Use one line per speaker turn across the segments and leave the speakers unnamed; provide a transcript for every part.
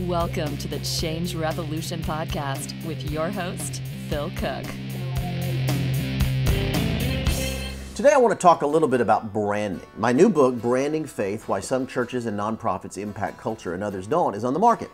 Welcome to the Change Revolution podcast with your host, Phil Cooke.
Today I want to talk a little bit about branding. My new book, Branding Faith, Why Some Churches and Nonprofits Impact Culture and Others Don't, is on the market.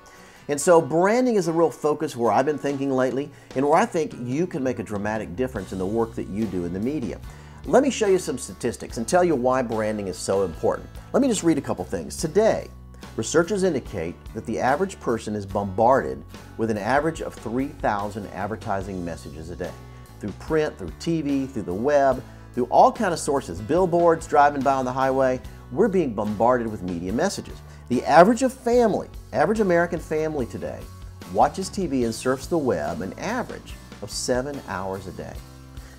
And so branding is a real focus where I've been thinking lately and where I think you can make a dramatic difference in the work that you do in the media. Let me show you some statistics and tell you why branding is so important. Let me just read a couple things. Today, researchers indicate that the average person is bombarded with an average of 3,000 advertising messages a day. Through print, through TV, through the web, through all kinds of sources, billboards, driving by on the highway, we're being bombarded with media messages. The average American family today watches TV and surfs the web an average of 7 hours a day.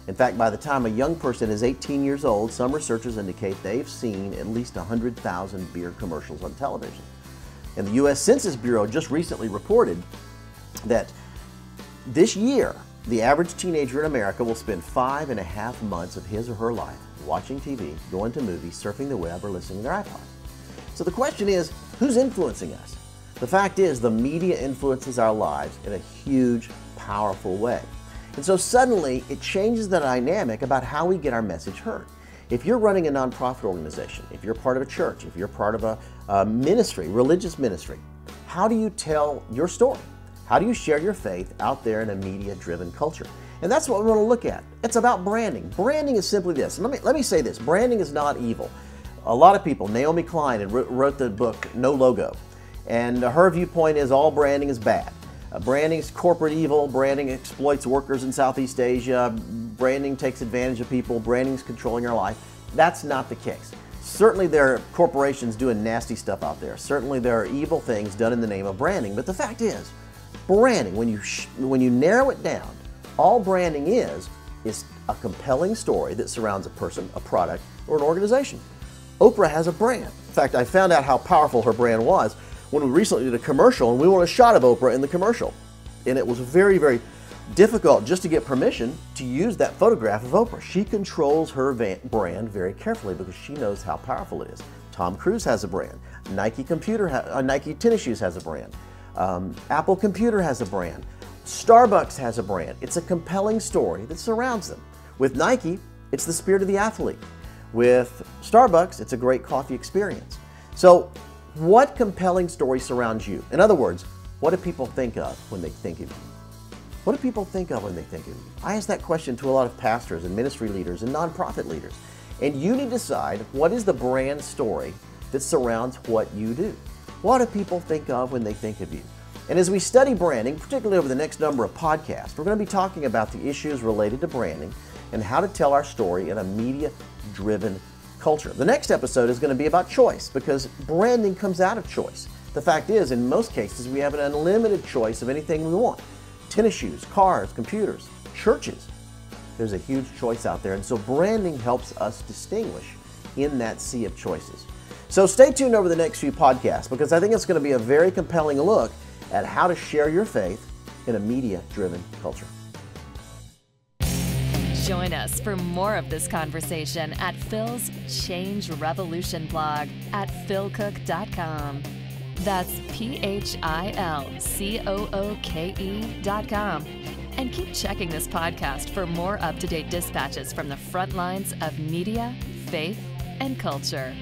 In fact, by the time a young person is 18 years old, some researchers indicate they've seen at least 100,000 beer commercials on television. And the U.S. Census Bureau just recently reported that this year, the average teenager in America will spend 5.5 months of his or her life watching TV, going to movies, surfing the web, or listening to their iPod. So the question is, who's influencing us? The fact is, the media influences our lives in a huge, powerful way. And so suddenly, it changes the dynamic about how we get our message heard. If you're running a nonprofit organization, if you're part of a church, if you're part of a ministry, religious ministry, how do you tell your story? How do you share your faith out there in a media-driven culture? And that's what we want to look at. It's about branding. Branding is simply this. Let me say this. Branding is not evil. A lot of people, Naomi Klein wrote the book No Logo, and her viewpoint is all branding is bad. Branding is corporate evil. Branding exploits workers in Southeast Asia. Branding takes advantage of people. Branding is controlling our life. That's not the case. Certainly there are corporations doing nasty stuff out there. Certainly there are evil things done in the name of branding. But the fact is, branding, when you narrow it down, all branding is a compelling story that surrounds a person, a product, or an organization. Oprah has a brand. In fact, I found out how powerful her brand was when we recently did a commercial and we wanted a shot of Oprah in the commercial. And it was very, very difficult just to get permission to use that photograph of Oprah. She controls her brand very carefully because she knows how powerful it is. Tom Cruise has a brand. Nike tennis shoes has a brand. Apple Computer has a brand. Starbucks has a brand. It's a compelling story that surrounds them. With Nike, it's the spirit of the athlete. With Starbucks, it's a great coffee experience. So, what compelling story surrounds you? In other words, what do people think of when they think of you? What do people think of when they think of you? I ask that question to a lot of pastors and ministry leaders and nonprofit leaders. And you need to decide what is the brand story that surrounds what you do. What do people think of when they think of you? And as we study branding, particularly over the next number of podcasts, we're going to be talking about the issues related to branding and how to tell our story in a media-driven culture. The next episode is going to be about choice because branding comes out of choice. The fact is, in most cases, we have an unlimited choice of anything we want. Tennis shoes, cars, computers, churches. There's a huge choice out there, and so branding helps us distinguish in that sea of choices. So stay tuned over the next few podcasts because I think it's going to be a very compelling look at how to share your faith in a media-driven culture.
Join us for more of this conversation at Phil's Change Revolution blog at philcooke.com. That's PHILCOOKE.com. And keep checking this podcast for more up-to-date dispatches from the front lines of media, faith, and culture.